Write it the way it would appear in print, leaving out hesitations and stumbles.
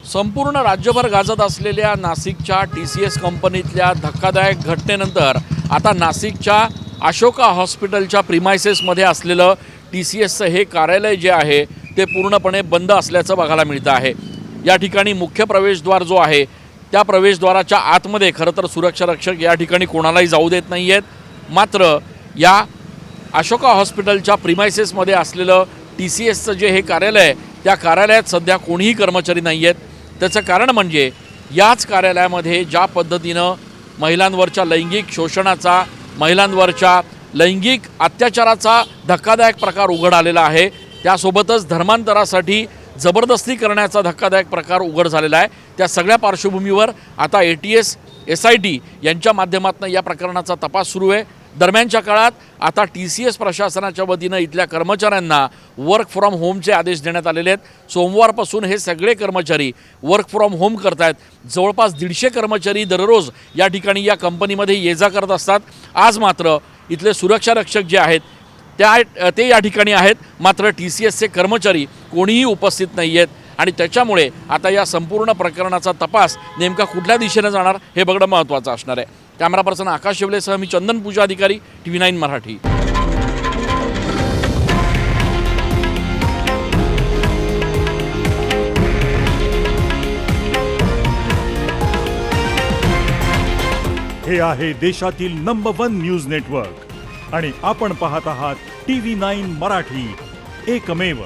संपूर्ण राज्यभर गाजत असलेल्या नाशिकच्या TCS कंपनीतल्या धक्कादायक घटनेनंतर आता नाशिकच्या अशोका हॉस्पिटलच्या प्रिमायसेसमध्ये असलेलं TCSचं हे कार्यालय जे आहे ते पूर्णपणे बंद असल्याचं बघायला मिळतं आहे। या ठिकाणी मुख्य प्रवेशद्वार जो आहे त्या प्रवेशद्वाराच्या आतमध्ये खरं तर सुरक्षा रक्षक या ठिकाणी कोणालाही जाऊ देत नाही आहेत। मात्र या अशोका हॉस्पिटलच्या प्रिमायसेसमध्ये असलेलं TCSचं जे हे कार्यालय आहे त्या कार्यालयात सध्या कोणीही कर्मचारी नाही आहेत। त्याचं कारण म्हणजे याच कार्यालयामध्ये ज्या पद्धतीनं महिलांवरच्या लैंगिक शोषणाचा, महिलांवरच्या लैंगिक अत्याचाराचा धक्कादायक प्रकार उघड आलेला आहे, त्यासोबतच धर्मांतरासाठी जबरदस्ती करण्याचा धक्कादायक प्रकार उघड झालेला आहे। त्या सगळ्या पार्श्वभूमीवर आता ATS SIT यांच्या माध्यमातून या प्रकरणाचा तपास सुरू आहे। दरम्यानच्या काळात आता TCS प्रशासनाच्या वतीनं इथल्या कर्मचाऱ्यांना वर्क फ्रॉम होमचे आदेश देण्यात आलेले आहेत। सोमवारपासून हे सगळे कर्मचारी वर्क फ्रॉम होम करत आहेत। जवळपास 150 कर्मचारी दररोज या ठिकाणी या कंपनीमध्ये ये-जा करत असतात। आज मात्र इथले सुरक्षा रक्षक जे आहेत ते या ठिकाणी आहेत, मात्र TCSचे कर्मचारी कोणीही उपस्थित नाही आहेत आणि त्याच्यामुळे आता या संपूर्ण प्रकरणाचा तपास नेमका कुठल्या दिशेने जाणार हे बघणं महत्त्वाचं असणार आहे। कॅमेरा पर्सन आकाश शेवलेसह मी चंदन पूजा अधिकारी, TV9 मराठी। हे आहे देशातील नंबर 1 न्यूज नेटवर्क आणि आपण पाहत आहात TV9 मराठी, एकमेव।